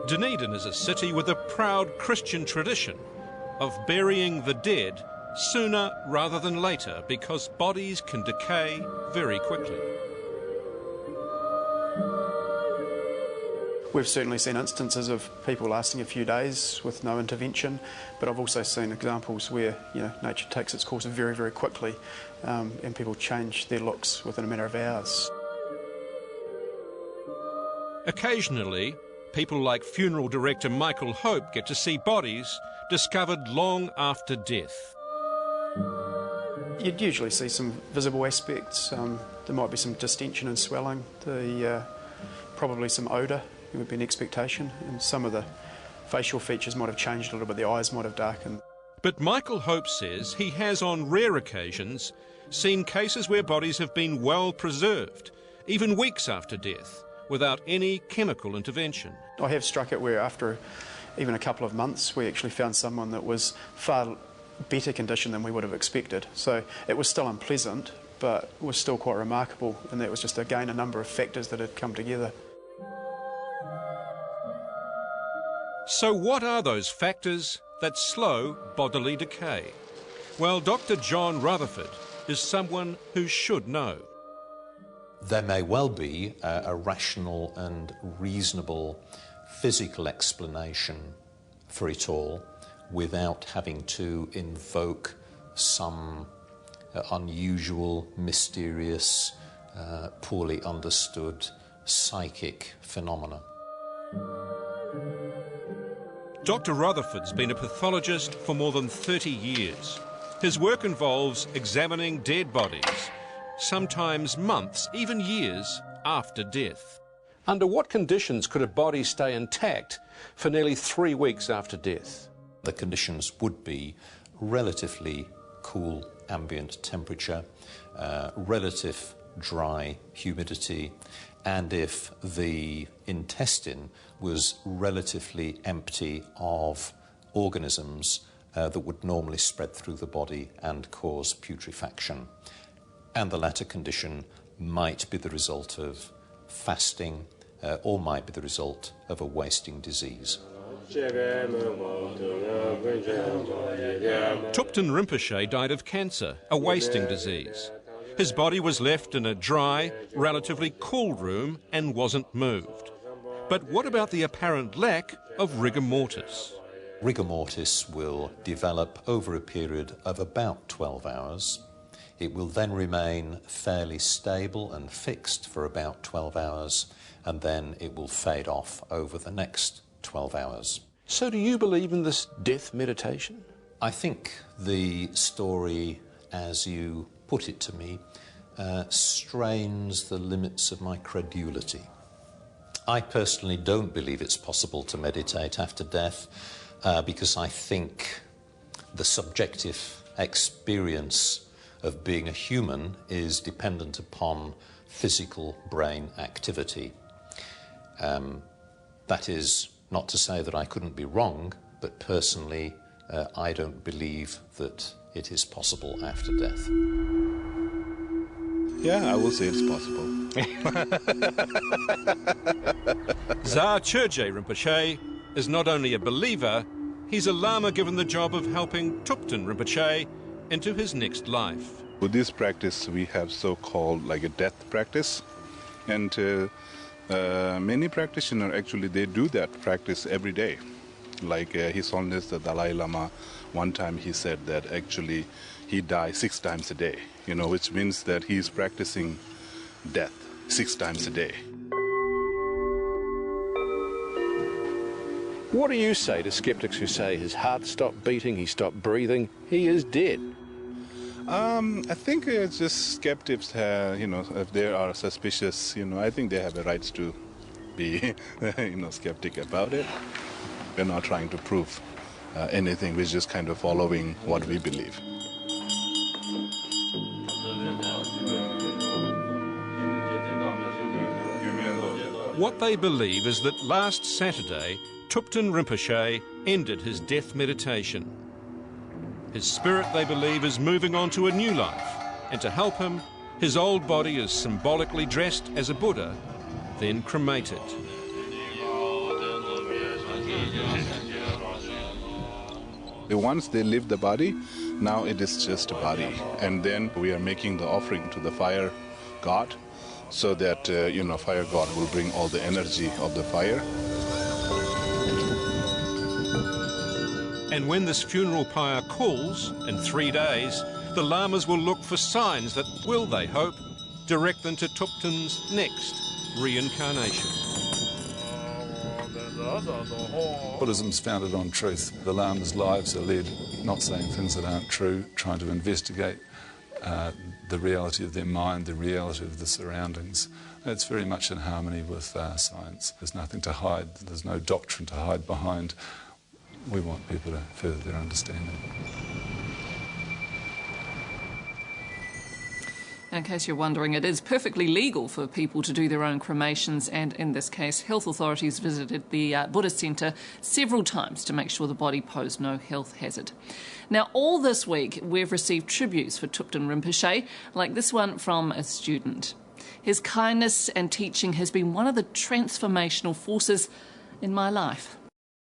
Dunedin is a city with a proud Christian tradition of burying the dead sooner rather than later because bodies can decay very quickly. We've certainly seen instances of people lasting a few days with no intervention, but I've also seen examples where nature takes its course very, very quickly and people change their looks within a matter of hours. Occasionally, people like funeral director Michael Hope get to see bodies discovered long after death. You'd usually see some visible aspects. There might be some distension and swelling, probably some odour. There would be an expectation, and some of the facial features might have changed a little bit, the eyes might have darkened. But Michael Hope says he has on rare occasions seen cases where bodies have been well preserved, even weeks after death, without any chemical intervention. I have struck it where after even a couple of months we actually found someone that was far better condition than we would have expected. So it was still unpleasant, but it was still quite remarkable, and that was just again a number of factors that had come together. So what are those factors that slow bodily decay? Well, Dr. John Rutherford is someone who should know. There may well be a rational and reasonable physical explanation for it all without having to invoke some unusual, mysterious, poorly understood psychic phenomena. Dr. Rutherford's been a pathologist for more than 30 years. His work involves examining dead bodies, sometimes months, even years after death. Under what conditions could a body stay intact for nearly 3 weeks after death? The conditions would be relatively cool ambient temperature, relative dry humidity, and if the intestine was relatively empty of organisms that would normally spread through the body and cause putrefaction. And the latter condition might be the result of fasting or might be the result of a wasting disease. Thupten Rinpoche died of cancer, a wasting disease. His body was left in a dry, relatively cool room and wasn't moved. But what about the apparent lack of rigor mortis? Rigor mortis will develop over a period of about 12 hours. It will then remain fairly stable and fixed for about 12 hours, and then it will fade off over the next 12 hours. So do you believe in this death meditation? I think the story, as you put it to me, strains the limits of my credulity. I personally don't believe it's possible to meditate after death because I think the subjective experience of being a human is dependent upon physical brain activity. That is not to say that I couldn't be wrong, but personally I don't believe that it is possible after death. Yeah, I will say it's possible. Za Churje Rinpoche is not only a believer, he's a Lama given the job of helping Thupten Rinpoche into his next life. Buddhist practice, we have so-called like a death practice, and many practitioners actually they do that practice every day. Like His Holiness the Dalai Lama, one time he said that actually he dies 6 times a day, which means that he's practicing death 6 times a day. What do you say to skeptics who say his heart stopped beating, he stopped breathing, he is dead? I think it's just skeptics, if they are suspicious, I think they have the rights to be, skeptic about it. We're not trying to prove anything, we're just kind of following what we believe. What they believe is that last Saturday, Thupten Rinpoche ended his death meditation. His spirit, they believe, is moving on to a new life, and to help him, his old body is symbolically dressed as a Buddha, then cremated. Once they leave the body, now it is just a body. And then we are making the offering to the fire god so that, fire god will bring all the energy of the fire. And when this funeral pyre calls in 3 days, the lamas will look for signs that will, they hope, direct them to Tupten's next reincarnation. Buddhism's founded on truth. The lamas' lives are led not saying things that aren't true, trying to investigate the reality of their mind, the reality of the surroundings. It's very much in harmony with science. There's nothing to hide. There's no doctrine to hide behind. We want people to further their understanding. In case you're wondering, it is perfectly legal for people to do their own cremations, and in this case, health authorities visited the Buddhist centre several times to make sure the body posed no health hazard. Now, all this week, we've received tributes for Thupten Rinpoche, like this one from a student. His kindness and teaching has been one of the transformational forces in my life.